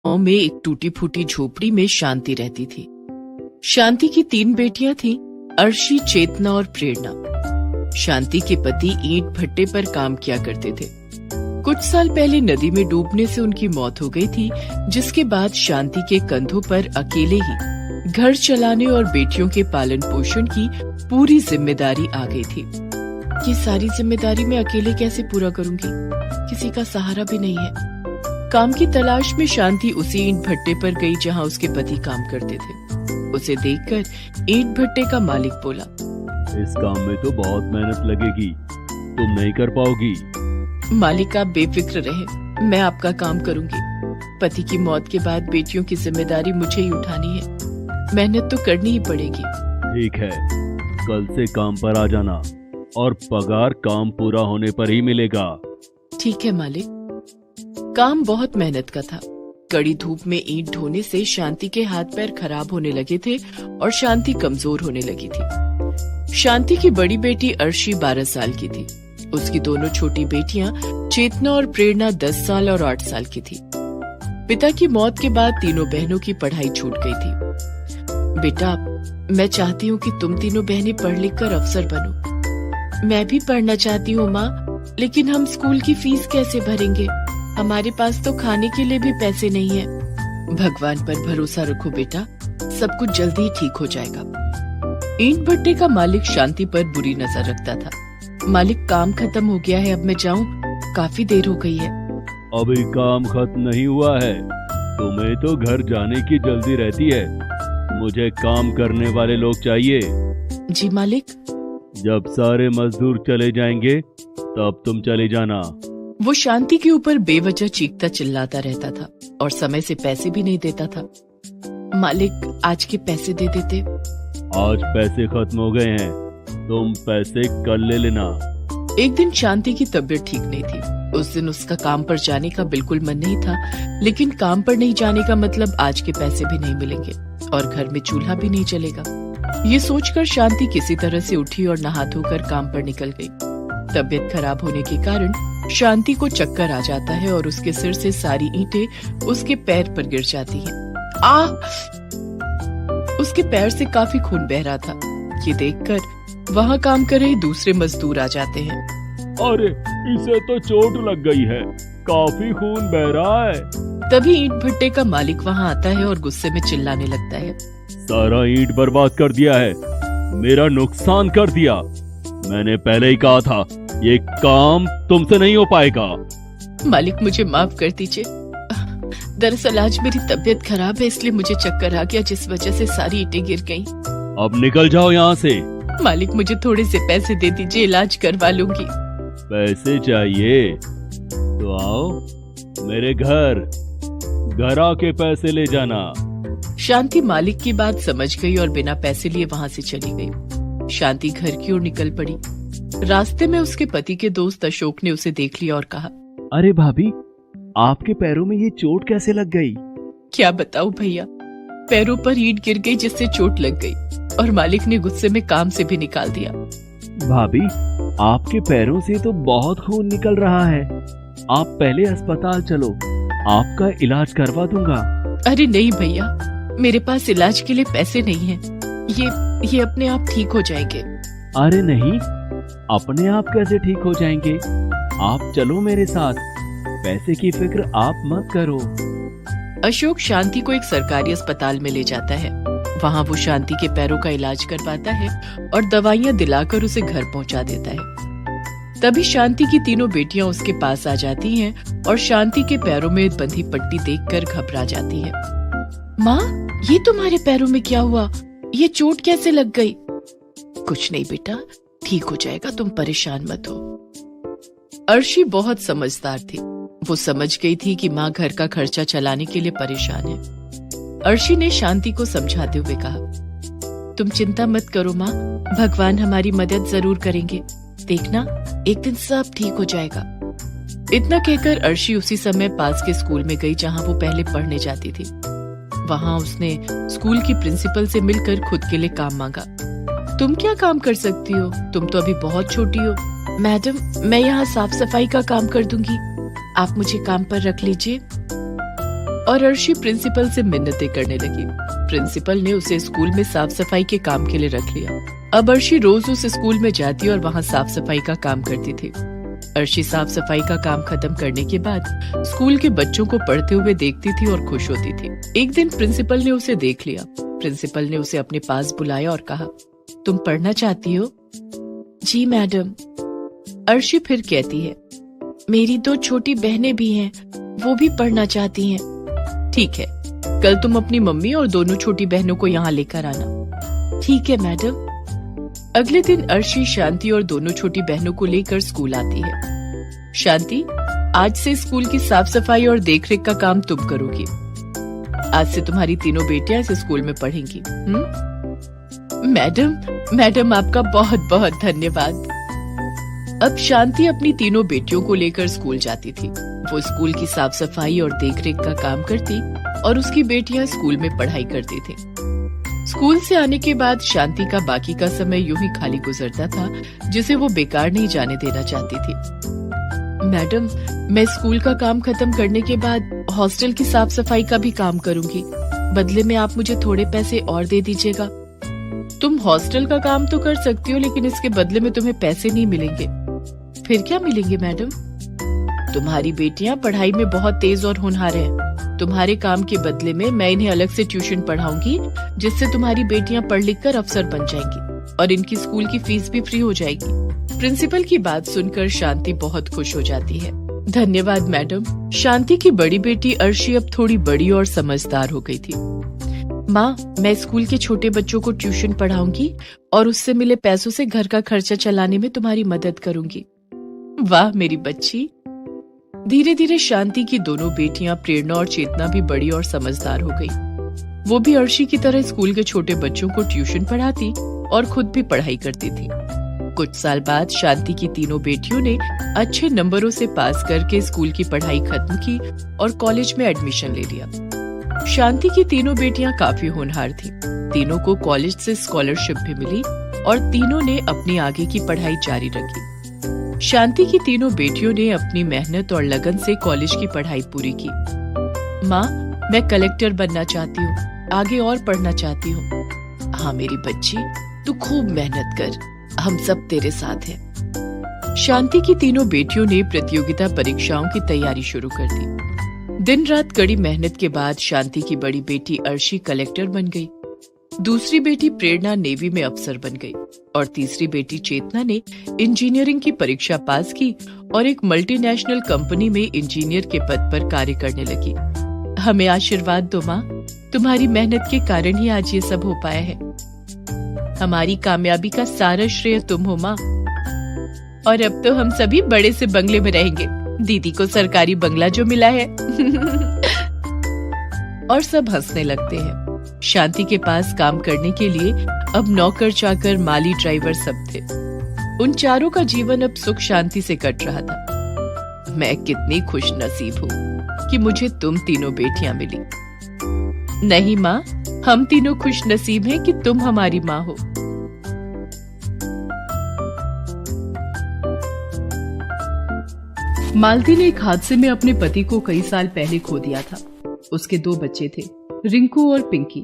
गांव में एक टूटी फूटी झोपड़ी में शांति रहती थी। शांति की 3 बेटियां थीं, अर्शी, चेतना और प्रेरणा। शांति के पति ईंट भट्टे पर काम किया करते थे। कुछ साल पहले नदी में डूबने से उनकी मौत हो गई थी, जिसके बाद शांति के कंधों पर अकेले ही घर चलाने और बेटियों के पालन पोषण की पूरी जिम्मेदारी आ गई थी। ये सारी जिम्मेदारी मैं अकेले कैसे पूरा करूंगी? किसी का सहारा भी नहीं है। काम की तलाश में शांति उसी ईंट भट्टे पर गई जहां उसके पति काम करते थे। उसे देखकर ईंट भट्टे का मालिक बोला, इस काम में तो बहुत मेहनत लगेगी, तुम नहीं कर पाओगी। मालिक, आप बेफिक्र रहे, मैं आपका काम करूंगी। पति की मौत के बाद बेटियों की जिम्मेदारी मुझे ही उठानी है। मेहनत तो करनी ही पड़ेगी। ठीक है, कल से काम पर आ जाना और पगार काम पूरा होने पर ही मिलेगा। ठीक है मालिक। काम बहुत मेहनत का था। कड़ी धूप में ईंट ढोने से शांति के हाथ पैर खराब होने लगे थे और शांति कमजोर होने लगी थी। शांति की बड़ी बेटी अर्शी 12 साल की थी। उसकी दोनों छोटी बेटियां चेतना और प्रेरणा 10 साल और 8 साल की थी। पिता की मौत के बाद तीनों बहनों की पढ़ाई छूट गई थी। बेटा, मैं चाहती हूँ कि तुम तीनों बहनें पढ़ लिख कर अफसर बनो। मैं भी पढ़ना चाहती हूँ माँ, लेकिन हम स्कूल की फीस कैसे भरेंगे? हमारे पास तो खाने के लिए भी पैसे नहीं है। भगवान पर भरोसा रखो बेटा, सब कुछ जल्दी ही ठीक हो जाएगा। ईंट भट्टे का मालिक शांति पर बुरी नजर रखता था। मालिक, काम खत्म हो गया है, अब मैं जाऊं? काफी देर हो गई है। अभी काम खत्म नहीं हुआ है, तुम्हें तो घर जाने की जल्दी रहती है। मुझे काम करने वाले लोग चाहिए। जी मालिक। जब सारे मजदूर चले जाएंगे तब तुम चले जाना। वो शांति के ऊपर बेवजह चीखता चिल्लाता रहता था और समय से पैसे भी नहीं देता था। मालिक, आज के पैसे दे देते। आज पैसे खत्म हो गए हैं, तुम पैसे कल ले लेना। एक दिन शांति की तबीयत ठीक नहीं थी। उस दिन उसका काम पर जाने का बिल्कुल मन नहीं था, लेकिन काम पर नहीं जाने का मतलब आज के पैसे भी नहीं मिलेंगे और घर में चूल्हा भी नहीं चलेगा। ये सोचकर शांति किसी तरह से उठी और नहा धोकर काम पर निकल गई। तबीयत खराब होने के कारण शांति को चक्कर आ जाता है और उसके सिर से सारी ईंटें उसके पैर पर गिर जाती हैं। उसके पैर से काफी खून बह रहा था। ये देखकर वहाँ काम कर रहे दूसरे मजदूर आ जाते हैं। अरे, इसे तो चोट लग गई है, काफी खून बह रहा है। तभी ईंट भट्टे का मालिक वहाँ आता है और गुस्से में चिल्लाने लगता है, सारा ईंट बर्बाद कर दिया है, मेरा नुकसान कर दिया। मैंने पहले ही कहा था, ये काम तुमसे नहीं हो पाएगा। मालिक, मुझे माफ कर दीजिए। दरअसल आज मेरी तबीयत खराब है, इसलिए मुझे चक्कर आ गया, जिस वजह से सारी ईंटें गिर गईं। अब निकल जाओ यहाँ से। मालिक, मुझे थोड़े से पैसे दे दीजिए, इलाज करवा लूंगी। पैसे चाहिए तो आओ मेरे घर आके पैसे ले जाना। शांति मालिक की बात समझ गई और बिना पैसे लिए वहाँ से चली गई। शांति घर की ओर निकल पड़ी। रास्ते में उसके पति के दोस्त अशोक ने उसे देख लिया और कहा, अरे भाभी, आपके पैरों में ये चोट कैसे लग गई? क्या बताऊं भैया, पैरों पर ईंट गिर गई जिससे चोट लग गई और मालिक ने गुस्से में काम से भी निकाल दिया। भाभी, आपके पैरों से तो बहुत खून निकल रहा है, आप पहले अस्पताल चलो, आपका इलाज करवा दूंगा। अरे नहीं भैया, मेरे पास इलाज के लिए पैसे नहीं हैं। ये अपने आप ठीक हो जाएंगे। अरे नहीं, अपने आप कैसे ठीक हो जाएंगे? आप चलो मेरे साथ, पैसे की फिक्र आप मत करो। अशोक शांति को एक सरकारी अस्पताल में ले जाता है। वहाँ वो शांति के पैरों का इलाज करवाता है और दवाइयाँ दिलाकर उसे घर पहुँचा देता है। तभी शांति की तीनों बेटियां उसके पास आ जाती हैं और शांति के पैरों में बंधी पट्टी देखकर घबरा जाती हैं। माँ, ये तुम्हारे पैरों में क्या हुआ? ये चोट कैसे लग गई? कुछ नहीं बेटा, ठीक हो जाएगा, तुम परेशान मत हो। अर्शी बहुत समझदार थी। वो समझ गई थी कि माँ घर का खर्चा चलाने के लिए परेशान है। अर्शी ने शांति को समझाते हुए कहा, तुम चिंता मत करो माँ, भगवान हमारी मदद जरूर करेंगे। देखना, एक दिन सब ठीक हो जाएगा। इतना कहकर अर्शी उसी समय पास के स्कूल में गई जहाँ वो पहले पढ़ने जाती थी। वहाँ उसने स्कूल की प्रिंसिपल से मिलकर खुद के लिए काम मांगा। तुम क्या काम कर सकती हो? तुम तो अभी बहुत छोटी हो। मैडम, मैं यहाँ साफ सफाई का काम कर दूंगी, आप मुझे काम पर रख लीजिए। और अर्शी प्रिंसिपल से मिन्नतें करने लगी। प्रिंसिपल ने उसे स्कूल में साफ सफाई के काम के लिए रख लिया। अब अर्शी रोज उस स्कूल में जाती और वहाँ साफ सफाई का काम करती थी। अर्शी साफ सफाई का काम खत्म करने के बाद स्कूल के बच्चों को पढ़ते हुए देखती थी और खुश होती थी। एक दिन प्रिंसिपल ने उसे देख लिया। प्रिंसिपल ने उसे अपने पास बुलाया और कहा, तुम पढ़ना चाहती हो? जी मैडम। अर्शी फिर कहती है, मेरी 2 छोटी बहनें भी हैं, वो भी पढ़ना चाहती हैं। ठीक है, कल तुम अपनी मम्मी और दोनों छोटी बहनों को यहाँ लेकर आना। ठीक है मैडम। अगले दिन अर्शी, शांति और दोनों छोटी बहनों को लेकर स्कूल आती है। शांति, आज से स्कूल की साफ सफाई और देखरेख का काम तुम करोगी। आज से तुम्हारी तीनों बेटियां इस स्कूल में पढ़ेंगी। मैडम आपका बहुत बहुत धन्यवाद। अब शांति अपनी तीनों बेटियों को लेकर स्कूल जाती थी। वो स्कूल की साफ सफाई और देखरेख का काम करती और उसकी बेटियां स्कूल में पढ़ाई करती थी। स्कूल से आने के बाद शांति का बाकी का समय यूं ही खाली गुजरता था, जिसे वो बेकार नहीं जाने देना चाहती थी। मैडम, मैं स्कूल का काम खत्म करने के बाद हॉस्टल की साफ सफाई का भी काम करूंगी। बदले में आप मुझे थोड़े पैसे और दे दीजिएगा। तुम हॉस्टल का काम तो कर सकती हो, लेकिन इसके बदले में तुम्हें पैसे नहीं मिलेंगे। फिर क्या मिलेंगे मैडम? तुम्हारी बेटियां पढ़ाई में बहुत तेज और होनहार हैं। तुम्हारे काम के बदले में मैं इन्हें अलग से ट्यूशन पढ़ाऊंगी, जिससे तुम्हारी बेटियां पढ़ लिख कर अफसर बन जाएंगी और इनकी स्कूल की फीस भी फ्री हो जाएगी। प्रिंसिपल की बात सुनकर शांति बहुत खुश हो जाती है। धन्यवाद मैडम। शांति की बड़ी बेटी अर्शी अब थोड़ी बड़ी और समझदार हो गई थी। माँ, मैं स्कूल के छोटे बच्चों को ट्यूशन पढ़ाऊंगी और उससे मिले पैसों से घर का खर्चा चलाने में तुम्हारी मदद करूंगी। वाह मेरी बच्ची। धीरे धीरे शांति की दोनों बेटियां प्रेरणा और चेतना भी बड़ी और समझदार हो गई। वो भी अर्शी की तरह स्कूल के छोटे बच्चों को ट्यूशन पढ़ाती और खुद भी पढ़ाई करती थी। कुछ साल बाद शांति की तीनों बेटियों ने अच्छे नंबरों से पास करके स्कूल की पढ़ाई खत्म की और कॉलेज में एडमिशन ले लिया। शांति की तीनों बेटियां काफी होनहार थीं। तीनों को कॉलेज से स्कॉलरशिप भी मिली और तीनों ने अपनी आगे की पढ़ाई जारी रखी। शांति की तीनों बेटियों ने अपनी मेहनत और लगन से कॉलेज की पढ़ाई पूरी की। माँ, मैं कलेक्टर बनना चाहती हूँ, आगे और पढ़ना चाहती हूँ। हाँ मेरी बच्ची, तू खूब मेहनत कर, हम सब तेरे साथ हैं। शांति की तीनों बेटियों ने प्रतियोगिता परीक्षाओं की तैयारी शुरू कर दी। दिन रात कड़ी मेहनत के बाद शांति की बड़ी बेटी अर्शी कलेक्टर बन गई। दूसरी बेटी प्रेरणा नेवी में अफसर बन गई और तीसरी बेटी चेतना ने इंजीनियरिंग की परीक्षा पास की और एक मल्टीनेशनल कंपनी में इंजीनियर के पद पर कार्य करने लगी। हमें आशीर्वाद दो माँ, तुम्हारी मेहनत के कारण ही आज ये सब हो पाया है। हमारी कामयाबी का सारा श्रेय तुम हो माँ। और अब तो हम सभी बड़े से बंगले में रहेंगे, दीदी को सरकारी बंगला जो मिला है। और सब हंसने लगते हैं। शांति के पास काम करने के लिए अब नौकर चाकर, माली, ड्राइवर सब थे। उन चारों का जीवन अब सुख शांति से कट रहा था। मैं कितनी खुश नसीब हूँ कि मुझे तुम तीनों बेटियां मिली। नहीं माँ, हम तीनों खुश नसीब हैं कि तुम हमारी माँ हो। मालती ने एक हादसे में अपने पति को कई साल पहले खो दिया था। उसके 2 बच्चे थे, रिंकू और पिंकी।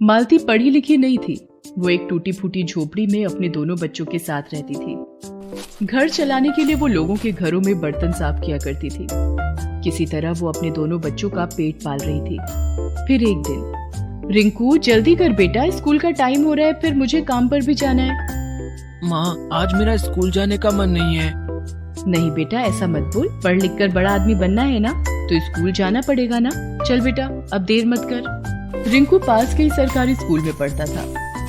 मालती पढ़ी लिखी नहीं थी। वो एक टूटी फूटी झोपड़ी में अपने दोनों बच्चों के साथ रहती थी। घर चलाने के लिए वो लोगों के घरों में बर्तन साफ किया करती थी। किसी तरह वो अपने दोनों बच्चों का पेट पाल रही थी। फिर एक दिन, रिंकू जल्दी कर बेटा, स्कूल का टाइम हो रहा है, फिर मुझे काम पर भी जाना है। माँ, आज मेरा स्कूल जाने का मन नहीं है। नहीं बेटा, ऐसा मत बोल। पढ़ लिख कर बड़ा आदमी बनना है ना, तो स्कूल जाना पड़ेगा ना। चल बेटा, अब देर मत कर। रिंकू पास के ही सरकारी स्कूल में पढ़ता था।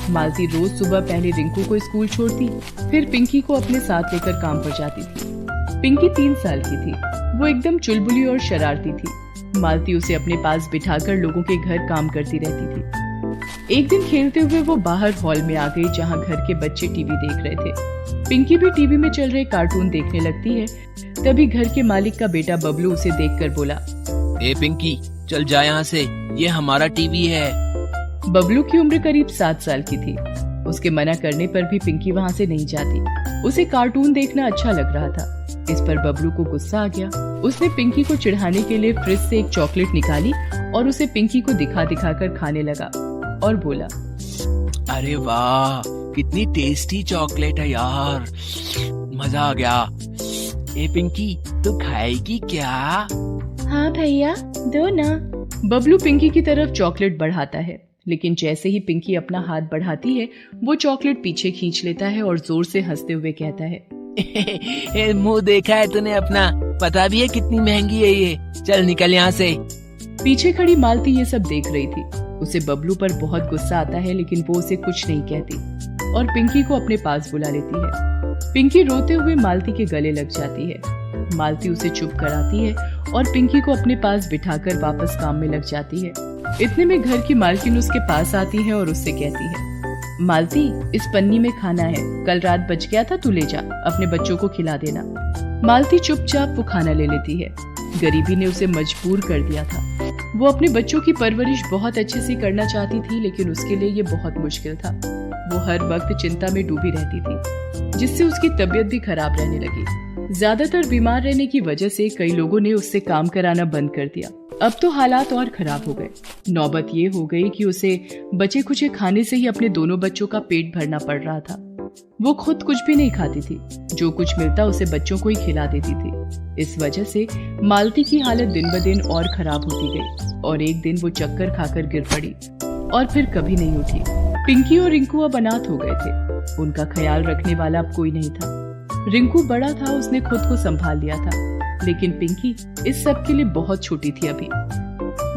मालती रोज सुबह पहले रिंकू को स्कूल छोड़ती, फिर पिंकी को अपने साथ लेकर काम पर जाती थी। पिंकी 3 साल की थी। वो एकदम चुलबुली और शरारती थी। मालती उसे अपने पास बिठाकर लोगों के घर काम करती रहती थी। एक दिन खेलते हुए वो बाहर हॉल में आ गई, जहाँ घर के बच्चे टीवी देख रहे थे। पिंकी भी टीवी में चल रहे कार्टून देखने लगती है। तभी घर के मालिक का बेटा बबलू उसे देखकर बोला, ए पिंकी, चल जा यहाँ से, ये हमारा टीवी है। बबलू की उम्र करीब 7 साल की थी। उसके मना करने पर भी पिंकी वहाँ से नहीं जाती। उसे कार्टून देखना अच्छा लग रहा था। इस पर बबलू को गुस्सा आ गया। उसने पिंकी को चिढ़ाने के लिए फ्रिज से एक चॉकलेट निकाली और उसे पिंकी को दिखा दिखा कर खाने लगा और बोला, अरे वाह, कितनी टेस्टी चॉकलेट है यार, मजा आ गया। ए पिंकी, तू खाएगी क्या? हाँ भैया, दो ना। बबलू पिंकी की तरफ चॉकलेट बढ़ाता है, लेकिन जैसे ही पिंकी अपना हाथ बढ़ाती है वो चॉकलेट पीछे खींच लेता है और जोर से हंसते हुए कहता है, मुंह देखा है तूने अपना, पता भी है कितनी महंगी है ये, चल निकल यहाँ से। पीछे खड़ी मालती ये सब देख रही थी। उसे बबलू पर बहुत गुस्सा आता है, लेकिन वो उसे कुछ नहीं कहती और पिंकी को अपने पास बुला लेती है। पिंकी रोते हुए मालती के गले लग जाती है। मालती उसे चुप कराती है और पिंकी को अपने पास बिठाकर वापस काम में लग जाती है। इतने में घर की मालकिन उसके पास आती है और उससे कहती है, मालती, इस पन्नी में खाना है, कल रात बच गया था, तू ले जा, अपने बच्चों को खिला देना। मालती चुपचाप वो खाना ले लेती है। गरीबी ने उसे मजबूर कर दिया था। वो अपने बच्चों की परवरिश बहुत अच्छे से करना चाहती थी, लेकिन उसके लिए ये बहुत मुश्किल था। वो हर वक्त चिंता में डूबी रहती थी, जिससे उसकी तबीयत भी खराब रहने लगी। ज्यादातर बीमार रहने की वजह से कई लोगों ने उससे काम कराना बंद कर दिया। अब तो हालात और खराब हो गए। नौबत ये हो गई कि उसे बचे खुचे खाने से ही अपने दोनों बच्चों का पेट भरना पड़ रहा था। वो खुद कुछ भी नहीं खाती थी, जो कुछ मिलता उसे बच्चों को ही खिला देती थी। इस वजह से मालती की हालत दिन ब दिन और खराब होती गई और एक दिन वो चक्कर खाकर गिर पड़ी और फिर कभी नहीं उठी। पिंकी और रिंकू अब अनाथ हो गए थे। उनका ख्याल रखने वाला अब कोई नहीं था। रिंकू बड़ा था, उसने खुद को संभाल लिया था, लेकिन पिंकी इस सब के लिए बहुत छोटी थी अभी।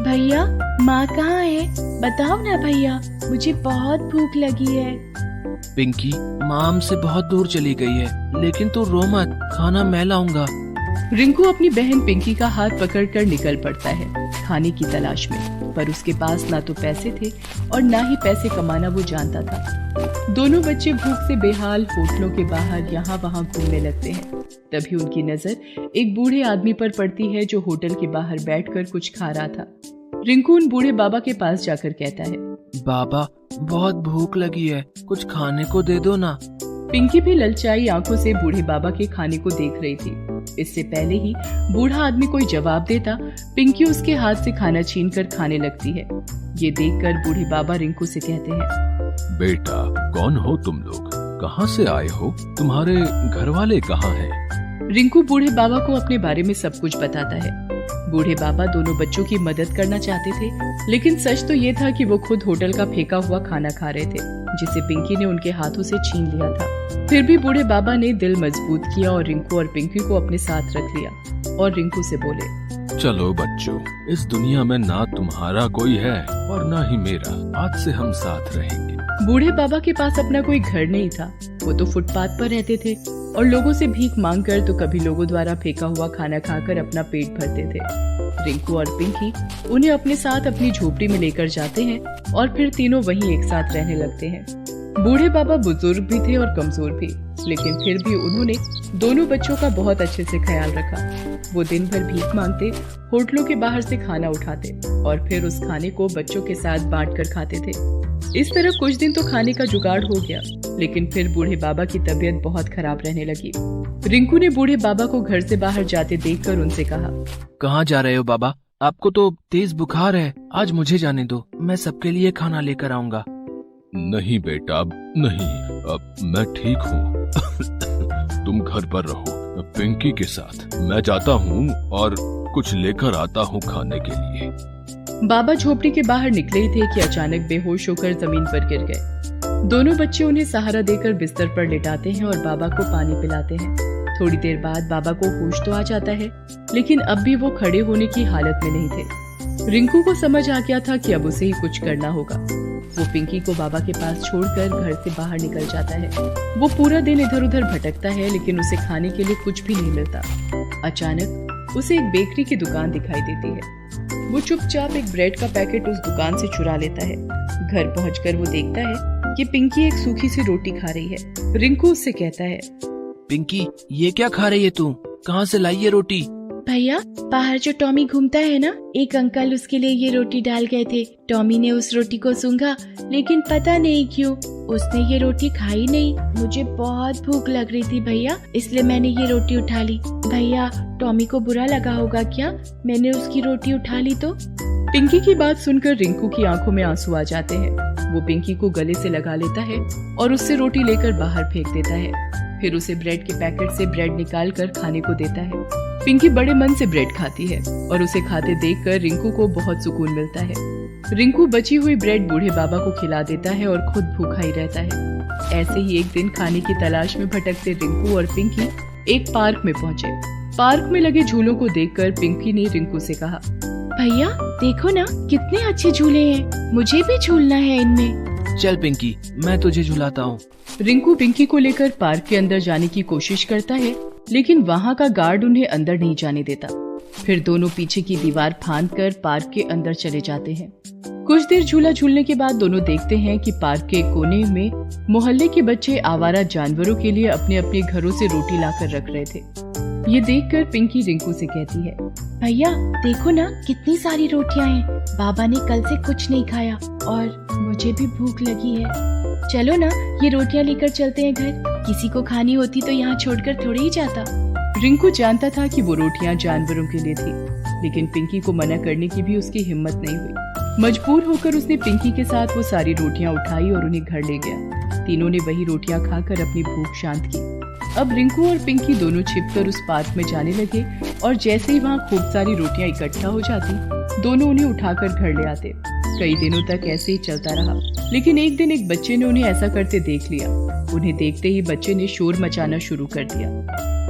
भैया, माँ कहाँ है? बताओ ना भैया, मुझे बहुत भूख लगी है। पिंकी, माँ हमसे बहुत दूर चली गई है, लेकिन तू रो मत, खाना मैं लाऊंगा। रिंकू अपनी बहन पिंकी का हाथ पकड़कर निकल पड़ता है खाने की तलाश में, पर उसके पास ना तो पैसे थे और ना ही पैसे कमाना वो जानता था। दोनों बच्चे भूख से बेहाल होटलों के बाहर यहाँ वहाँ घूमने लगते हैं। तभी उनकी नजर एक बूढ़े आदमी पर पड़ती है जो होटल के बाहर बैठकर कुछ खा रहा था। रिंकू उन बूढ़े बाबा के पास जाकर कहता है, बाबा, बहुत भूख लगी है, कुछ खाने को दे दो ना। पिंकी भी ललचाई आंखों से बूढ़े बाबा के खाने को देख रही थी। इससे पहले ही बूढ़ा आदमी कोई जवाब देता, पिंकी उसके हाथ से खाना छीनकर खाने लगती है। ये देखकर बूढ़े बाबा रिंकू से कहते हैं, बेटा, कौन हो तुम लोग? कहाँ से आए हो? तुम्हारे घर वाले कहाँ हैं? रिंकू बूढ़े बाबा को अपने बारे में सब कुछ बताता है। बूढ़े बाबा दोनों बच्चों की मदद करना चाहते थे, लेकिन सच तो ये था कि वो खुद होटल का फेंका हुआ खाना खा रहे थे, जिसे पिंकी ने उनके हाथों से छीन लिया था। फिर भी बूढ़े बाबा ने दिल मजबूत किया और रिंकू और पिंकी को अपने साथ रख लिया और रिंकू से बोले, चलो बच्चों, इस दुनिया में ना तुम्हारा कोई है और ना ही मेरा, आज से हम साथ रहेंगे। बूढ़े बाबा के पास अपना कोई घर नहीं था। वो तो फुटपाथ पर रहते थे और लोगों से भीख मांगकर तो कभी लोगों द्वारा फेंका हुआ खाना खाकर अपना पेट भरते थे। रिंकू और पिंकी उन्हें अपने साथ अपनी झोपड़ी में लेकर जाते हैं और फिर तीनों वहीं एक साथ रहने लगते हैं। बूढ़े बाबा बुजुर्ग भी थे और कमजोर भी, लेकिन फिर भी उन्होंने दोनों बच्चों का बहुत अच्छे से ख्याल रखा। वो दिन भर भीख मांगते, होटलों के बाहर से खाना उठाते और फिर उस खाने को बच्चों के साथ बांटकर खाते थे। इस तरह कुछ दिन तो खाने का जुगाड़ हो गया, लेकिन फिर बूढ़े बाबा की तबीयत बहुत खराब रहने लगी। रिंकू ने बूढ़े बाबा को घर से बाहर जाते देखकर उनसे कहा, कहाँ जा रहे हो बाबा? आपको तो तेज बुखार है, आज मुझे जाने दो, मैं सबके लिए खाना लेकर आऊंगा। नहीं बेटा, नहीं, अब मैं ठीक हूँ। तुम घर पर रहो पिंकी के साथ, मैं जाता हूँ और कुछ लेकर आता हूँ खाने के लिए। बाबा झोपड़ी के बाहर निकले ही थे कि अचानक बेहोश होकर जमीन पर गिर गए। दोनों बच्चे उन्हें सहारा देकर बिस्तर पर लेटाते हैं और बाबा को पानी पिलाते हैं। थोड़ी देर बाद बाबा को होश तो आ जाता है, लेकिन अब भी वो खड़े होने की हालत में नहीं थे। रिंकू को समझ आ गया था कि अब उसे ही कुछ करना होगा। वो पिंकी को बाबा के पास छोड़कर घर से बाहर निकल जाता है। वो पूरा दिन इधर उधर भटकता है, लेकिन उसे खाने के लिए कुछ भी नहीं मिलता। अचानक उसे एक बेकरी की दुकान दिखाई देती है। वो चुपचाप एक ब्रेड का पैकेट उस दुकान से चुरा लेता है। घर पहुंचकर वो देखता है कि पिंकी एक सूखी सी रोटी खा रही है। रिंकू उससे कहता है, पिंकी, ये क्या खा रही है तू? कहाँ से लाई ये रोटी? भैया, बाहर जो टॉमी घूमता है ना, एक अंकल उसके लिए ये रोटी डाल गए थे। टॉमी ने उस रोटी को सूंघा, लेकिन पता नहीं क्यों उसने ये रोटी खाई नहीं। मुझे बहुत भूख लग रही थी भैया, इसलिए मैंने ये रोटी उठा ली। भैया, टॉमी को बुरा लगा होगा क्या मैंने उसकी रोटी उठा ली तो? पिंकी की बात सुनकर रिंकू की आंखों में आंसू आ जाते हैं। वो पिंकी को गले से लगा लेता है और उससे रोटी लेकर बाहर फेंक देता है। फिर उसे ब्रेड के पैकेट से ब्रेड निकाल कर खाने को देता है। पिंकी बड़े मन से ब्रेड खाती है और उसे खाते देखकर रिंकू को बहुत सुकून मिलता है। रिंकू बची हुई ब्रेड बूढ़े बाबा को खिला देता है और खुद भूखा ही रहता है। ऐसे ही एक दिन खाने की तलाश में भटकते रिंकू और पिंकी एक पार्क में पहुंचे। पार्क में लगे झूलों को देखकर पिंकी ने रिंकू से कहा, भैया देखो ना कितने अच्छे झूले हैं, मुझे भी झूलना है इनमें। चल पिंकी, मैं तुझे झुलाता हूँ। रिंकू पिंकी को लेकर पार्क के अंदर जाने की कोशिश करता है, लेकिन वहाँ का गार्ड उन्हें अंदर नहीं जाने देता। फिर दोनों पीछे की दीवार फांदकर पार्क के अंदर चले जाते हैं। कुछ देर झूला झूलने के बाद दोनों देखते हैं कि पार्क के कोने में मोहल्ले के बच्चे आवारा जानवरों के लिए अपने अपने घरों से रोटी लाकर रख रहे थे। ये देखकर पिंकी रिंकू से कहती है, भैया देखो ना कितनी सारी रोटियां हैं, बाबा ने कल से कुछ नहीं खाया और मुझे भी भूख लगी है। चलो ना ये रोटियां लेकर चलते हैं घर, किसी को खानी होती तो यहाँ छोड़कर थोड़ी ही जाता। रिंकू जानता था कि वो रोटियां जानवरों के लिए थी, लेकिन पिंकी को मना करने की भी उसकी हिम्मत नहीं हुई। मजबूर होकर उसने पिंकी के साथ वो सारी रोटियां उठाई और उन्हें घर ले गया। तीनों ने वही रोटियां खाकर अपनी भूख शांत की। अब रिंकू और पिंकी दोनों छिपकर उस पार्क में जाने लगे और जैसे ही वहाँ खूब सारी रोटियां इकट्ठा हो जाती, दोनों उन्हें उठाकर घर ले आते। कई दिनों तक ऐसे ही चलता रहा, लेकिन एक दिन एक बच्चे ने उन्हें ऐसा करते देख लिया। उन्हें देखते ही बच्चे ने शोर मचाना शुरू कर दिया।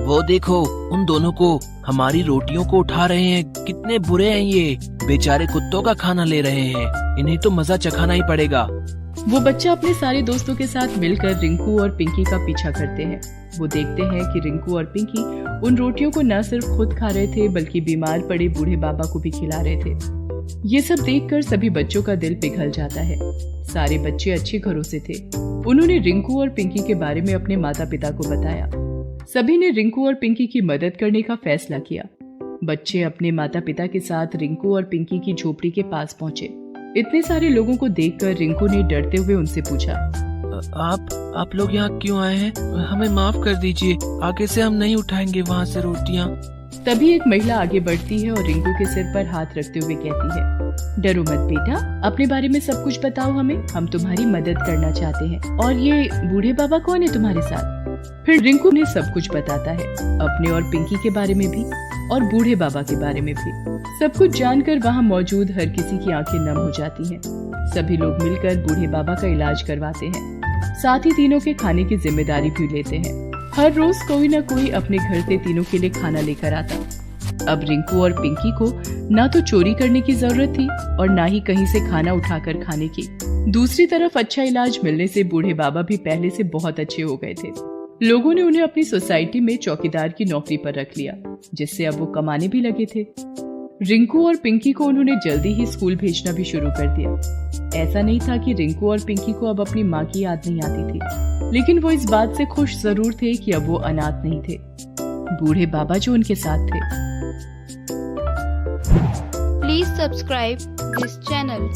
वो देखो, उन दोनों को हमारी रोटियों को उठा रहे हैं, कितने बुरे हैं ये, बेचारे कुत्तों का खाना ले रहे हैं, इन्हें तो मजा चखाना ही पड़ेगा। वो बच्चा अपने सारे दोस्तों के साथ मिलकर रिंकू और पिंकी का पीछा करते हैं। वो देखते हैं कि रिंकू और पिंकी उन रोटियों को न सिर्फ खुद खा रहे थे, बल्कि बीमार पड़े बूढ़े बाबा को भी खिला रहे थे। ये सब देखकर सभी बच्चों का दिल पिघल जाता है। सारे बच्चे अच्छे घरों से थे। उन्होंने रिंकू और पिंकी के बारे में अपने माता पिता को बताया। सभी ने रिंकू और पिंकी की मदद करने का फैसला किया। बच्चे अपने माता पिता के साथ रिंकू और पिंकी की झोपड़ी के पास पहुंचे। इतने सारे लोगों को देखकर रिंकू ने डरते हुए उनसे पूछा, आप लोग यहाँ क्यों आए हैं? हमें माफ कर दीजिए, आगे से हम नहीं उठाएंगे वहाँ से रोटियाँ। तभी एक महिला आगे बढ़ती है और रिंकू के सिर पर हाथ रखते हुए कहती है, डरो मत बेटा, अपने बारे में सब कुछ बताओ हमें, हम तुम्हारी मदद करना चाहते हैं। और ये बूढ़े बाबा कौन है तुम्हारे साथ? फिर रिंकू ने सब कुछ बताता है, अपने और पिंकी के बारे में भी और बूढ़े बाबा के बारे में भी। सब कुछ जानकर वहाँ मौजूद हर किसी की आंखें नम हो जाती हैं। सभी लोग मिलकर बूढ़े बाबा का इलाज करवाते हैं, साथ ही तीनों के खाने की जिम्मेदारी भी लेते हैं। हर रोज कोई न कोई अपने घर से तीनों के लिए खाना लेकर आता। अब रिंकू और पिंकी को ना तो चोरी करने की जरूरत थी और ना ही कहीं से खाना उठाकर खाने की। दूसरी तरफ अच्छा इलाज मिलने से बूढ़े बाबा भी पहले से बहुत अच्छे हो गए थे। लोगों ने उन्हें अपनी सोसाइटी में चौकीदार की नौकरी पर रख लिया, जिससे अब वो कमाने भी लगे थे। रिंकू और पिंकी को उन्होंने जल्दी ही स्कूल भेजना भी शुरू कर दिया। ऐसा नहीं था कि रिंकू और पिंकी को अब अपनी माँ की याद नहीं आती थी, लेकिन वो इस बात से खुश जरूर थे कि अब वो अनाथ नहीं थे। बूढ़े बाबा जो उनके साथ थे। Please subscribe this channel.